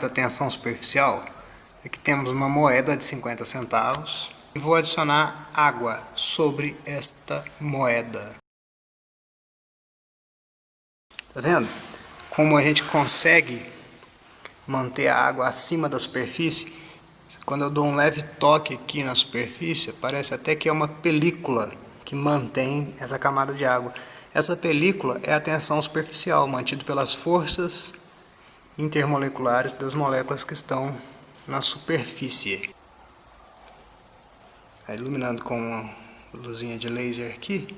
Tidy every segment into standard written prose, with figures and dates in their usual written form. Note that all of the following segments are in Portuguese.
Da tensão superficial, aqui temos uma moeda de 50 centavos e vou adicionar água sobre esta moeda. Tá vendo? Como a gente consegue manter a água acima da superfície? Quando eu dou um leve toque aqui na superfície, parece até que é uma película que mantém essa camada de água. Essa película é a tensão superficial, mantida pelas forças intermoleculares das moléculas que estão na superfície. Iluminando com uma luzinha de laser aqui,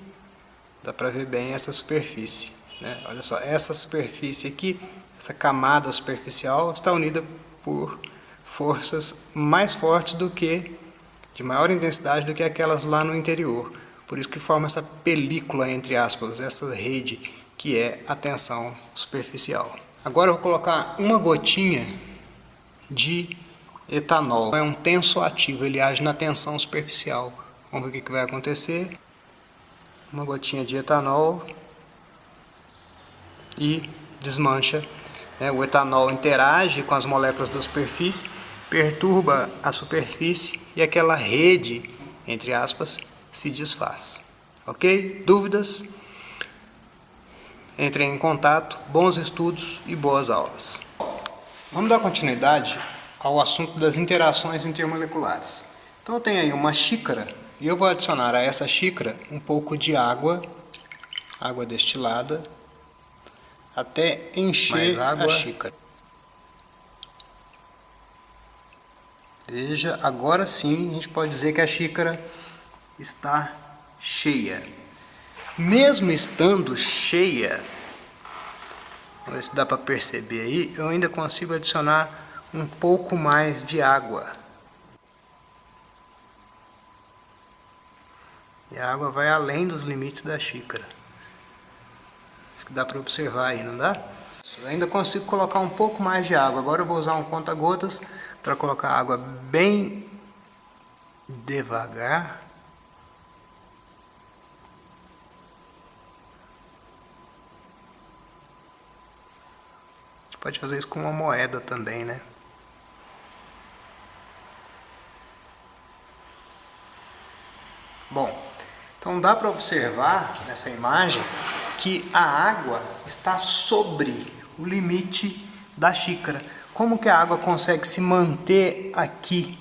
dá para ver bem essa superfície, né? Olha só, essa superfície aqui, essa camada superficial está unida por forças mais fortes de maior intensidade do que aquelas lá no interior. Por isso que forma essa película, entre aspas, essa rede que é a tensão superficial. Agora eu vou colocar uma gotinha de etanol. É um tensoativo, ele age na tensão superficial. Vamos ver o que vai acontecer. Uma gotinha de etanol e desmancha. O etanol interage com as moléculas da superfície, perturba a superfície e aquela rede, entre aspas, se desfaz. Ok? Dúvidas? Entrem em contato, bons estudos e boas aulas. Vamos dar continuidade ao assunto das interações intermoleculares. Então eu tenho aí uma xícara e eu vou adicionar a essa xícara um pouco de água destilada, até encher a xícara. Veja, agora sim a gente pode dizer que a xícara está cheia. Mesmo estando cheia, vamos ver se dá para perceber aí, eu ainda consigo adicionar um pouco mais de água. E a água vai além dos limites da xícara. Acho que dá para observar aí, não dá? Eu ainda consigo colocar um pouco mais de água. Agora eu vou usar um conta-gotas para colocar água bem devagar. Pode fazer isso com uma moeda também, né? Bom, então dá para observar nessa imagem que a água está sobre o limite da xícara. Como que a água consegue se manter aqui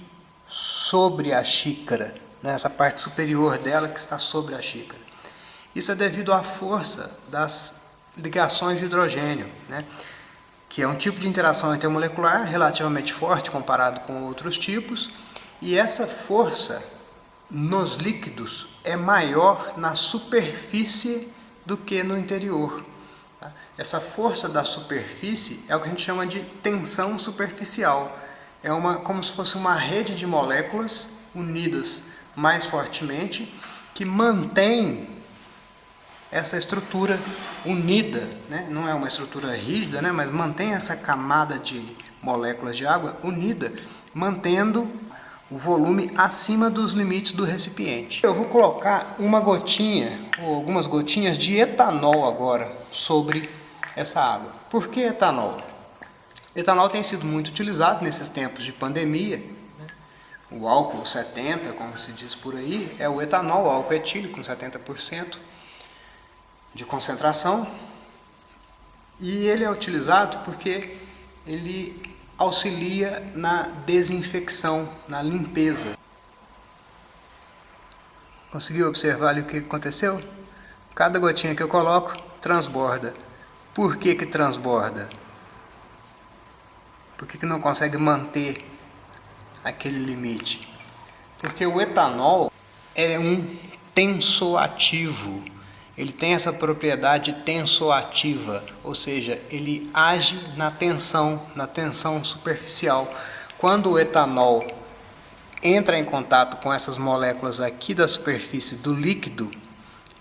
sobre a xícara, nessa parte superior dela que está sobre a xícara? Isso é devido à força das ligações de hidrogênio, né? Que é um tipo de interação intermolecular relativamente forte comparado com outros tipos, e essa força nos líquidos é maior na superfície do que no interior. Essa força da superfície é o que a gente chama de tensão superficial. É como se fosse uma rede de moléculas unidas mais fortemente que mantém essa estrutura unida, né? Não é uma estrutura rígida, né? Mas mantém essa camada de moléculas de água unida, mantendo o volume acima dos limites do recipiente. Eu vou colocar uma gotinha, ou algumas gotinhas de etanol agora sobre essa água. Por que etanol? Etanol tem sido muito utilizado nesses tempos de pandemia, né? O álcool 70, como se diz por aí, é o etanol, o álcool etílico com 70% de concentração, e ele é utilizado porque ele auxilia na desinfecção, na limpeza. Conseguiu observar ali o que aconteceu? Cada gotinha que eu coloco transborda. Por que que transborda? Por que que não consegue manter aquele limite? Porque o etanol é um tensoativo. Ele tem essa propriedade tensoativa, ou seja, ele age na tensão superficial. Quando o etanol entra em contato com essas moléculas aqui da superfície do líquido,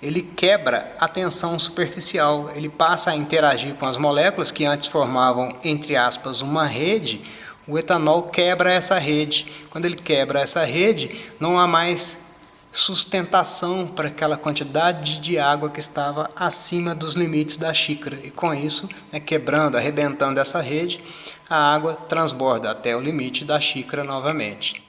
ele quebra a tensão superficial, ele passa a interagir com as moléculas que antes formavam, entre aspas, uma rede. O etanol quebra essa rede. Quando ele quebra essa rede, não há mais sustentação para aquela quantidade de água que estava acima dos limites da xícara, e com isso, quebrando, arrebentando essa rede, a água transborda até o limite da xícara novamente.